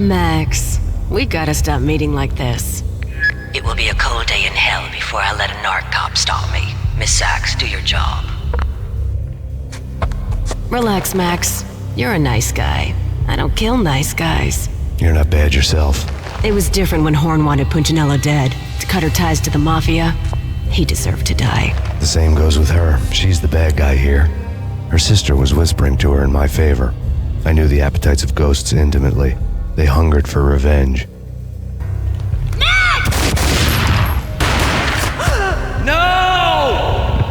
Max, we gotta stop meeting like this. It will be a cold day in hell before I let a narc cop stop me. Miss Sachs, do your job. Relax, Max. You're a nice guy. I don't kill nice guys. You're not bad yourself. It was different when Horn wanted Punchinello dead. To cut her ties to the Mafia, he deserved to die. The same goes with her. She's the bad guy here. Her sister was whispering to her in my favor. I knew the appetites of ghosts intimately. They hungered for revenge. No!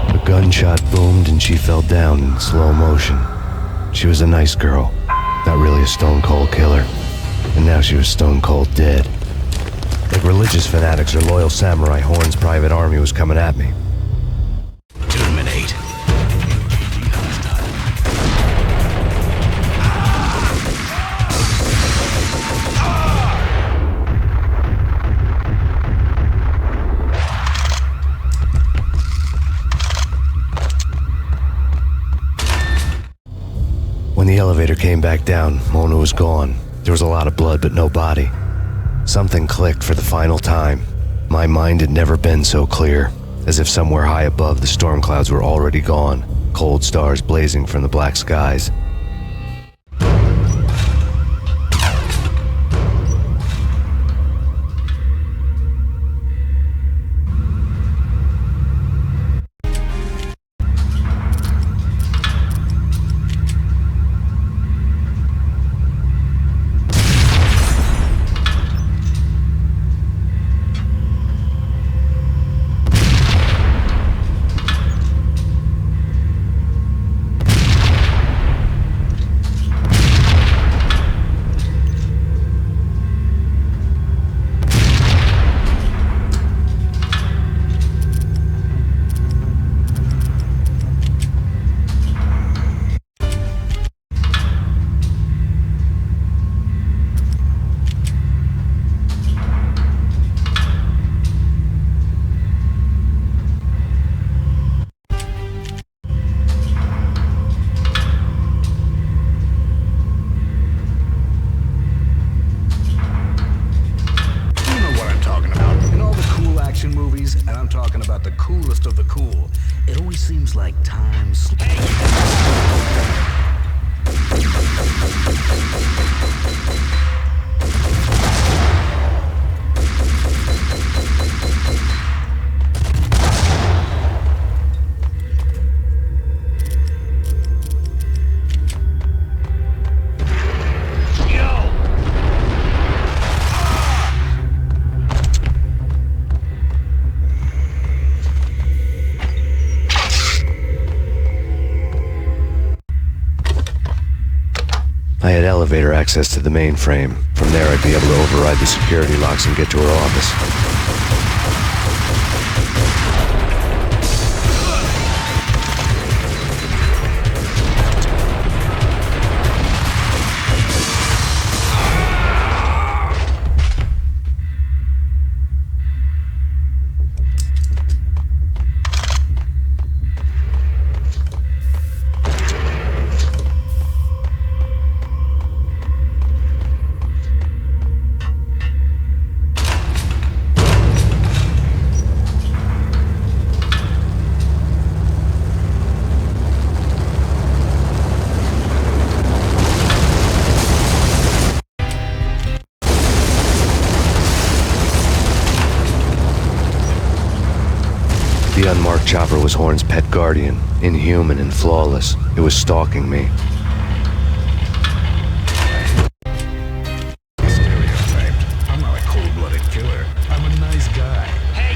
A gunshot boomed and she fell down in slow motion. She was a nice girl, not really a stone-cold killer. And now she was stone-cold dead. Like religious fanatics or loyal samurai, Horn's private army was coming at me. Terminate. When the elevator came back down, Mona was gone. There was a lot of blood, but no body. Something clicked for the final time. My mind had never been so clear, as if somewhere high above the storm clouds were already gone, cold stars blazing from the black skies. And I'm talking about the coolest of the cool. It always seems like time I had elevator access to the mainframe. From there, I'd be able to override the security locks and get to her office. The unmarked chopper was Horn's pet guardian, inhuman and flawless. It was stalking me. Stereotyped. I'm not a cold-blooded killer. I'm a nice guy. Hey,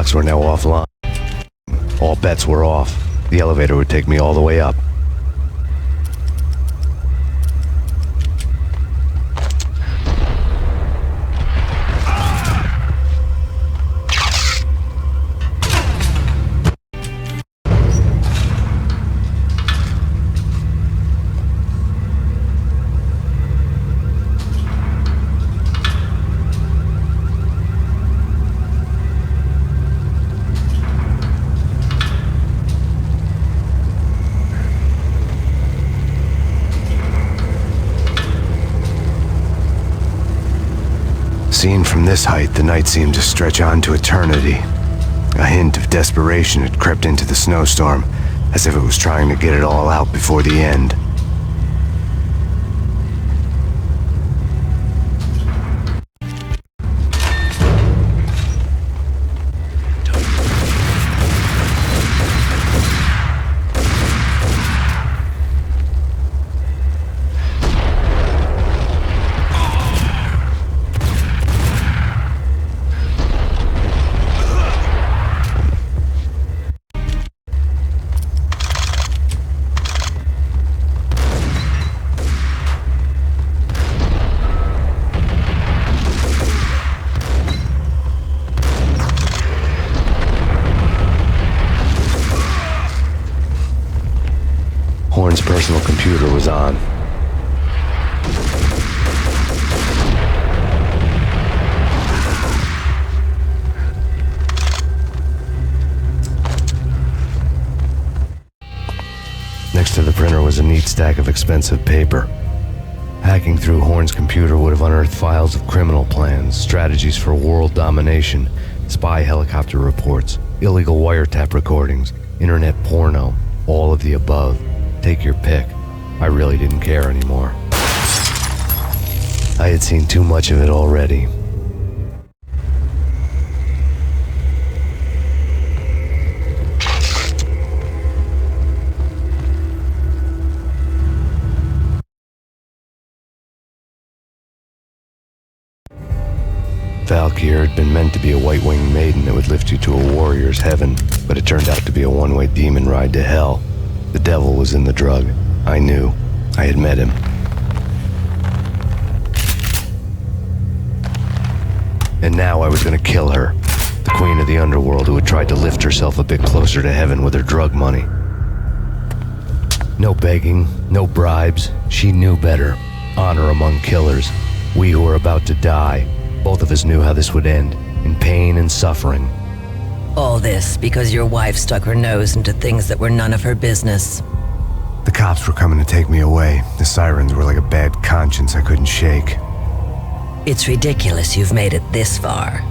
locks were now offline. All bets were off. The elevator would take me all the way up. Seen from this height, the night seemed to stretch on to eternity. A hint of desperation had crept into the snowstorm, as if it was trying to get it all out before the end. Horn's personal computer was on. Next to the printer was a neat stack of expensive paper. Hacking through Horn's computer would have unearthed files of criminal plans, strategies for world domination, spy helicopter reports, illegal wiretap recordings, internet porno, all of the above. Take your pick. I really didn't care anymore. I had seen too much of it already. Valkyr had been meant to be a white-winged maiden that would lift you to a warrior's heaven, but it turned out to be a one-way demon ride to hell. The devil was in the drug. I knew. I had met him. And now I was gonna kill her, the queen of the underworld who had tried to lift herself a bit closer to heaven with her drug money. No begging, no bribes. She knew better. Honor among killers. We who were about to die. Both of us knew how this would end, in pain and suffering. All this because your wife stuck her nose into things that were none of her business. The cops were coming to take me away. The sirens were like a bad conscience I couldn't shake. It's ridiculous you've made it this far.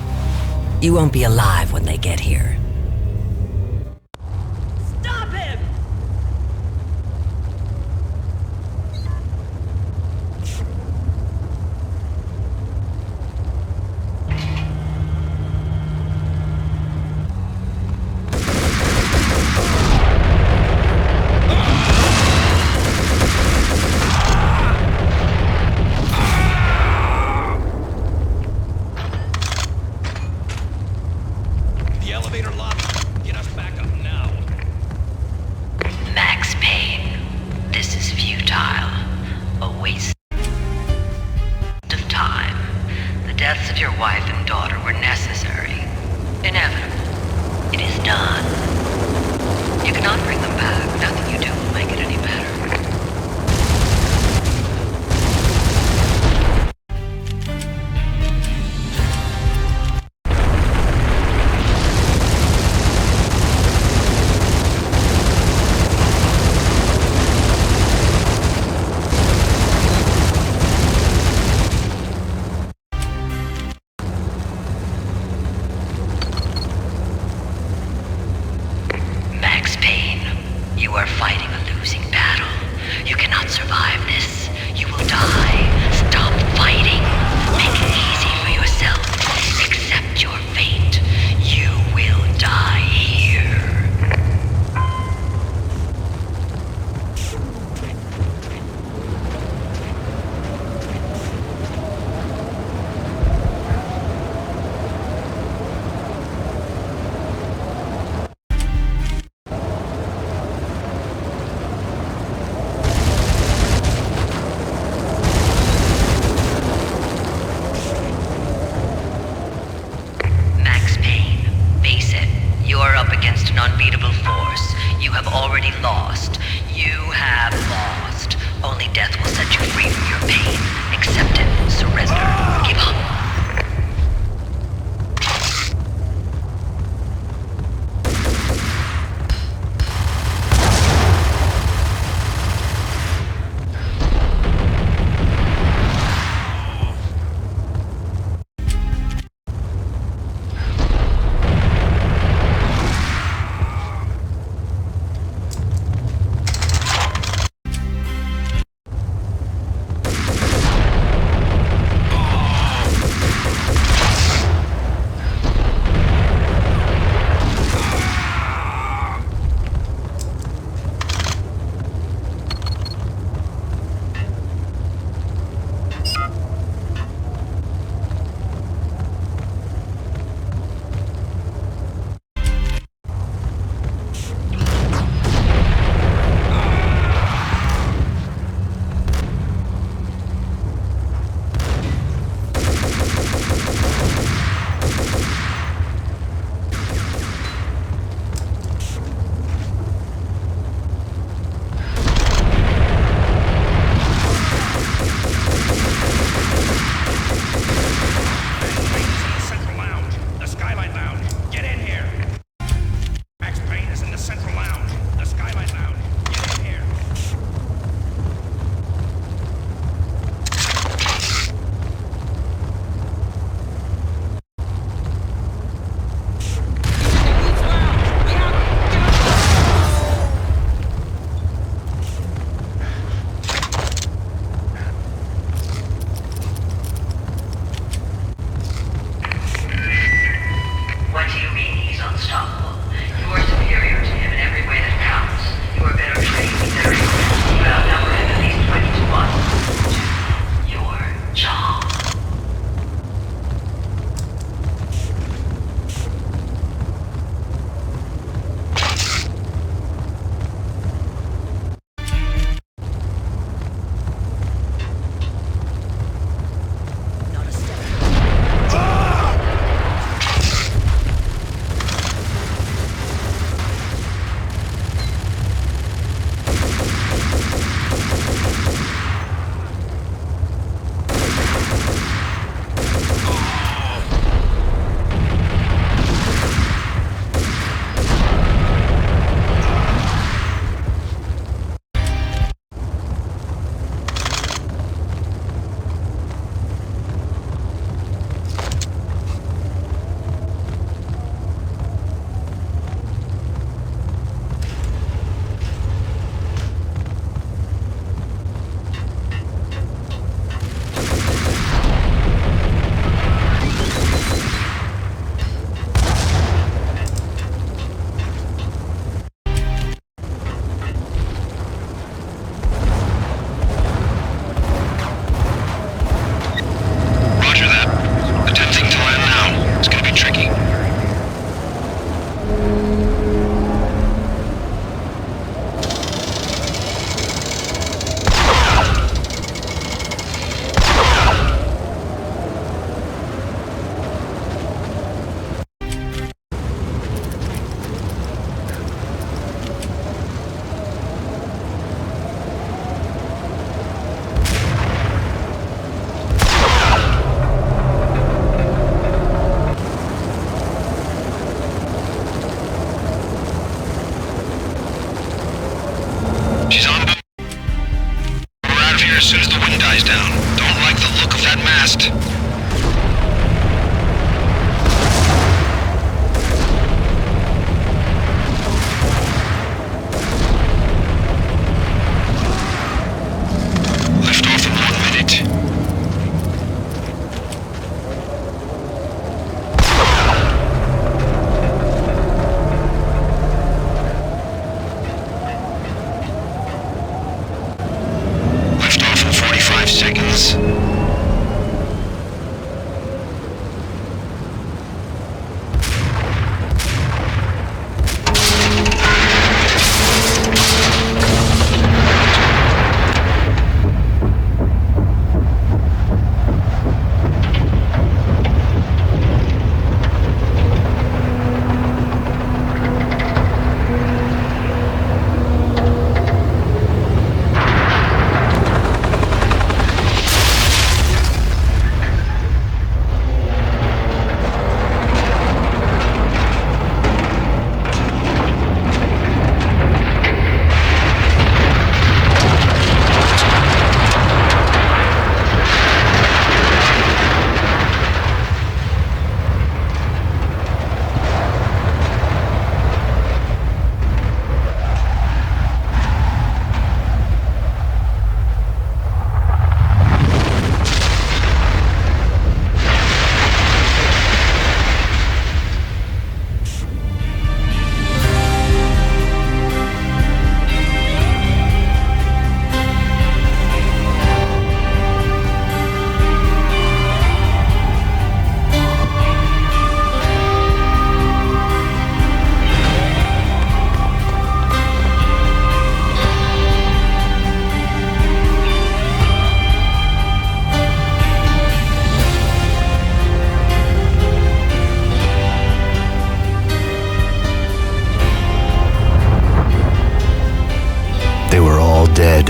You won't be alive when they get here. Stop him! lost. You have lost. Only death will set you free from your pain. Accept it. Surrender. Give up. They were all dead.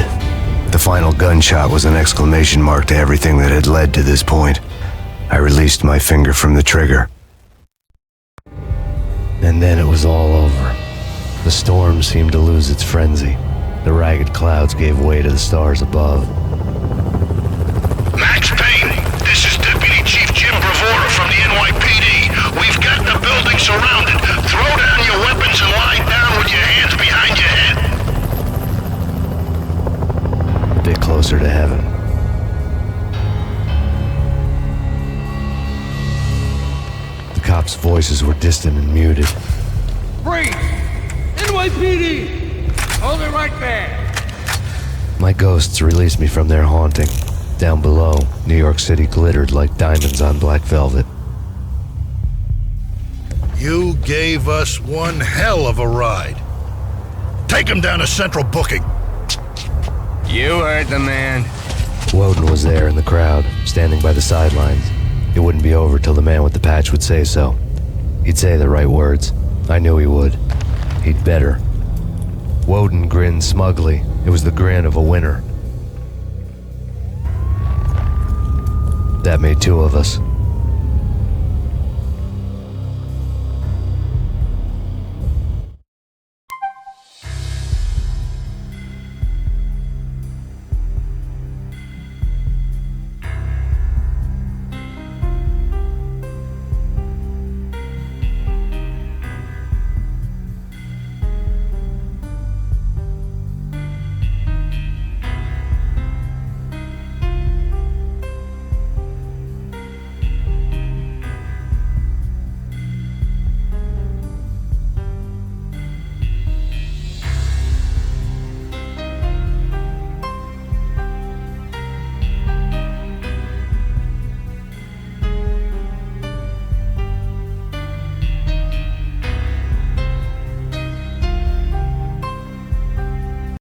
The final gunshot was an exclamation mark to everything that had led to this point. I released my finger from the trigger. And then it was all over. The storm seemed to lose its frenzy. The ragged clouds gave way to the stars above. Max Payne, this is Deputy Chief Jim Bravura from the NYPD. We've got the building surrounded. Throw down your weapons and lie down with your hands behind your head. A bit closer to heaven. The cops' voices were distant and muted. Freeze! NYPD! Hold it right there! My ghosts released me from their haunting. Down below, New York City glittered like diamonds on black velvet. You gave us one hell of a ride. Take him down to Central Booking. You heard the man. Woden was there in the crowd, standing by the sidelines. It wouldn't be over till the man with the patch would say so. He'd say the right words. I knew he would. He'd better. Woden grinned smugly. It was the grin of a winner. That made two of us.